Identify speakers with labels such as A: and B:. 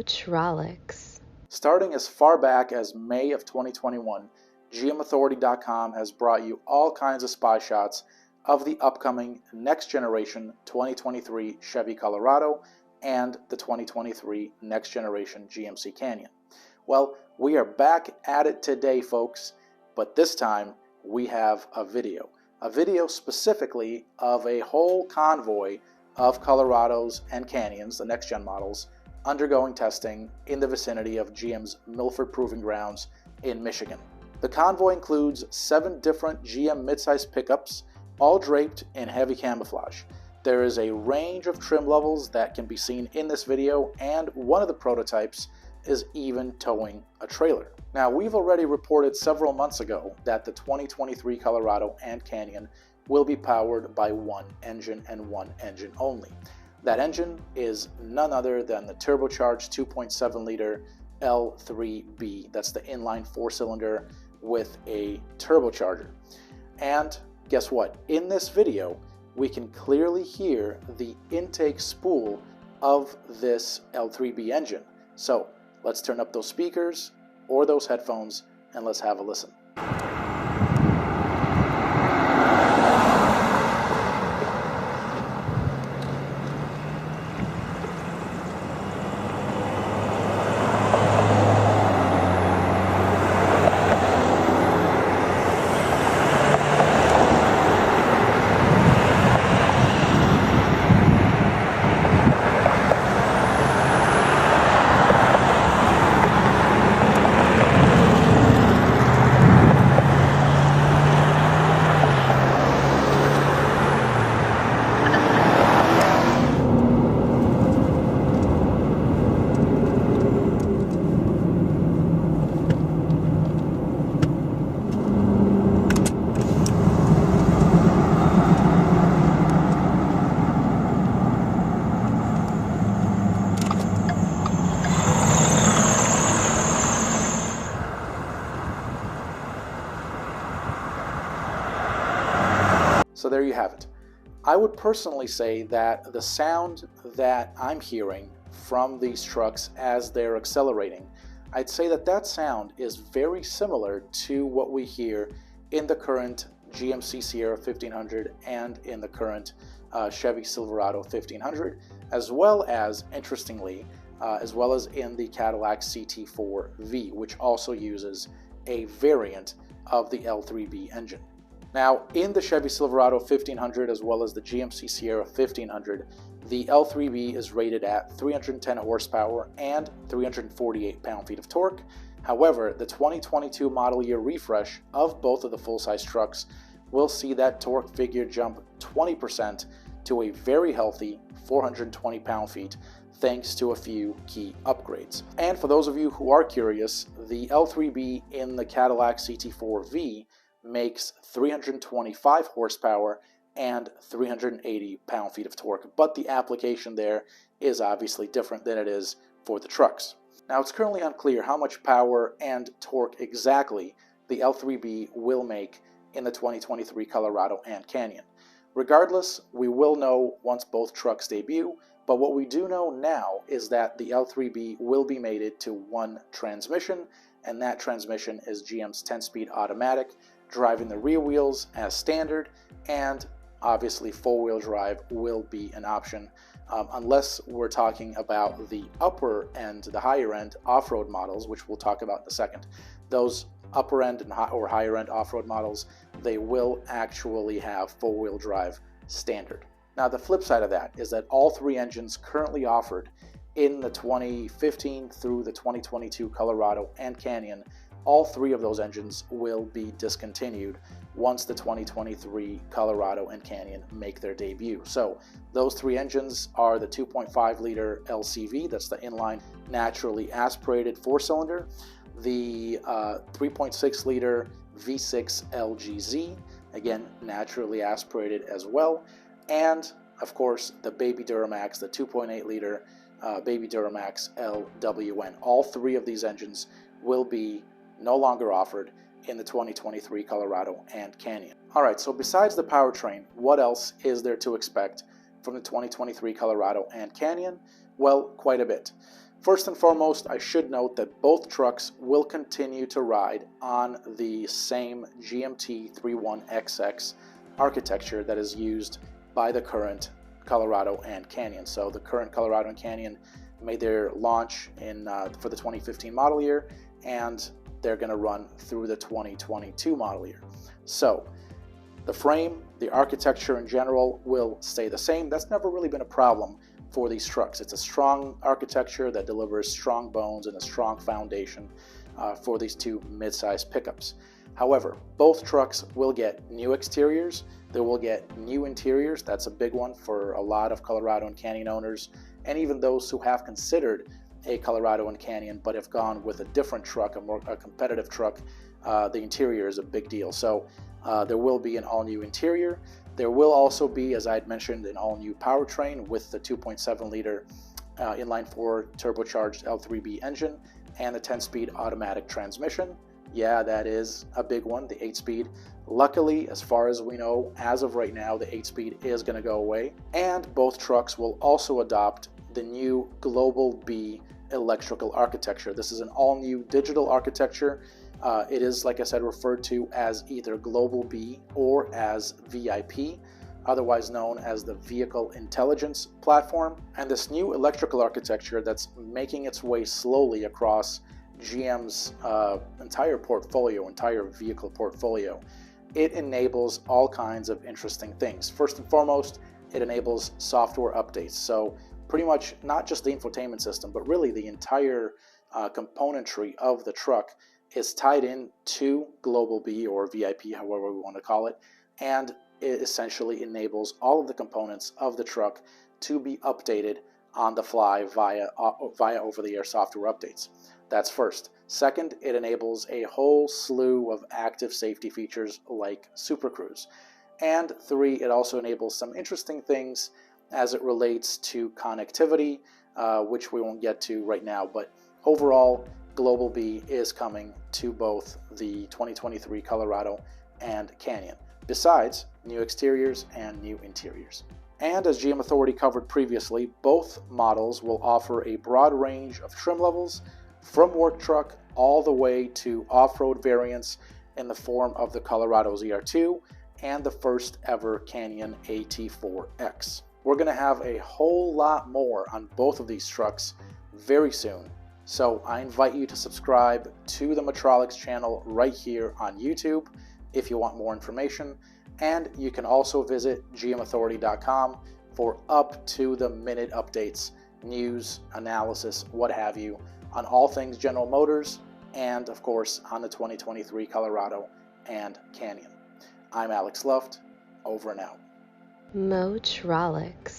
A: Hydraulics.
B: Starting as far back as May of 2021, GMAuthority.com has brought you all kinds of spy shots of the upcoming next generation 2023 Chevy Colorado and the 2023 next generation GMC Canyon. Well, we are back at it today, folks, but this time we have a video specifically of a whole convoy of Colorados and Canyons, the next gen models, undergoing testing in the vicinity of GM's Milford Proving Grounds in Michigan. The convoy includes 7 different GM midsize pickups, all draped in heavy camouflage. There is a range of trim levels that can be seen in this video, and one of the prototypes is even towing a trailer. Now, we've already reported several months ago that the 2023 Colorado and Canyon will be powered by one engine and one engine only. That engine is none other than the turbocharged 2.7 liter L3B. That's the inline 4-cylinder with a turbocharger. And guess what? In this video, we can clearly hear the intake spool of this L3B engine. So let's turn up those speakers or those headphones and let's have a listen. So there you have it. I would personally say that the sound that I'm hearing from these trucks as they're accelerating, I'd say that that sound is very similar to what we hear in the current GMC Sierra 1500 and in the current Chevy Silverado 1500, as well as, interestingly, as well as in the Cadillac CT4V, which also uses a variant of the L3B engine. Now, in the Chevy Silverado 1500 as well as the GMC Sierra 1500, the L3B is rated at 310 horsepower and 348 pound-feet of torque. However, the 2022 model year refresh of both of the full-size trucks will see that torque figure jump 20% to a very healthy 420 pound-feet, thanks to a few key upgrades. And for those of you who are curious, the L3B in the Cadillac CT4V makes 325 horsepower and 380 pound-feet of torque, but the application there is obviously different than it is for the trucks. Now, it's currently unclear how much power and torque exactly the L3B will make in the 2023 Colorado and Canyon. Regardless, we will know once both trucks debut, but what we do know now is that the L3B will be mated to one transmission, and that transmission is GM's 10-speed automatic, driving the rear wheels as standard, and obviously 4-wheel drive will be an option, unless we're talking about the upper end, the higher end off-road models, which we'll talk about in a second. Those upper end or higher end off-road models, they will actually have 4-wheel drive standard. Now, the flip side of that is that all 3 engines currently offered in the 2015 through the 2022 Colorado and Canyon, all 3 of those engines will be discontinued once the 2023 Colorado and Canyon make their debut. So those 3 engines are the 2.5 liter LCV, that's the inline naturally aspirated 4-cylinder, the 3.6 liter V6 LGZ, again naturally aspirated as well, and of course the Baby Duramax, the 2.8 liter Baby Duramax LWN. All 3 of these engines will be no longer offered in the 2023 Colorado and Canyon. Alright, so besides the powertrain, what else is there to expect from the 2023 Colorado and Canyon? Well, quite a bit. First and foremost, I should note that both trucks will continue to ride on the same GMT 31XX architecture that is used by the current Colorado and Canyon. So the current Colorado and Canyon made their launch for the 2015 model year, and they're going to run through the 2022 model year. So the frame, the architecture in general will stay the same. That's never really been a problem for these trucks. It's a strong architecture that delivers strong bones and a strong foundation for these two mid-size pickups. However, both trucks will get new exteriors. They will get new interiors. That's a big one for a lot of Colorado and Canyon owners, and even those who have considered a Colorado and Canyon but have gone with a different truck, a competitive truck. The interior is a big deal. So there will be an all-new interior. There will also be, as I had mentioned, an all-new powertrain with the 2.7-liter inline-4 turbocharged L3B engine and the 10-speed automatic transmission. Yeah, that is a big one, the 8-speed. Luckily, as far as we know, as of right now, the 8-speed is going to go away. And both trucks will also adopt the new Global B electrical architecture. This is an all-new digital architecture. It is, like I said, referred to as either Global B or as VIP, otherwise known as the Vehicle Intelligence Platform. And this new electrical architecture that's making its way slowly across GM's entire vehicle portfolio, it enables all kinds of interesting things. First and foremost, it enables software updates. So pretty much not just the infotainment system, but really the entire componentry of the truck is tied in to Global B or VIP, however we want to call it, and it essentially enables all of the components of the truck to be updated on the fly via over-the-air software updates. That's first. Second, it enables a whole slew of active safety features like Super Cruise. And three, it also enables some interesting things as it relates to connectivity, which we won't get to right now, but overall, Global B is coming to both the 2023 Colorado and Canyon, besides new exteriors and new interiors. And as GM Authority covered previously, both models will offer a broad range of trim levels, from work truck all the way to off-road variants in the form of the Colorado ZR2 and the first ever Canyon AT4X. We're going to have a whole lot more on both of these trucks very soon. So I invite you to subscribe to the Metrolix channel right here on YouTube if you want more information. And you can also visit gmauthority.com for up-to-the-minute updates, news, analysis, what have you, on all things General Motors and, of course, on the 2023 Colorado and Canyon. I'm Alex Luft, over and out.
A: Motrolix.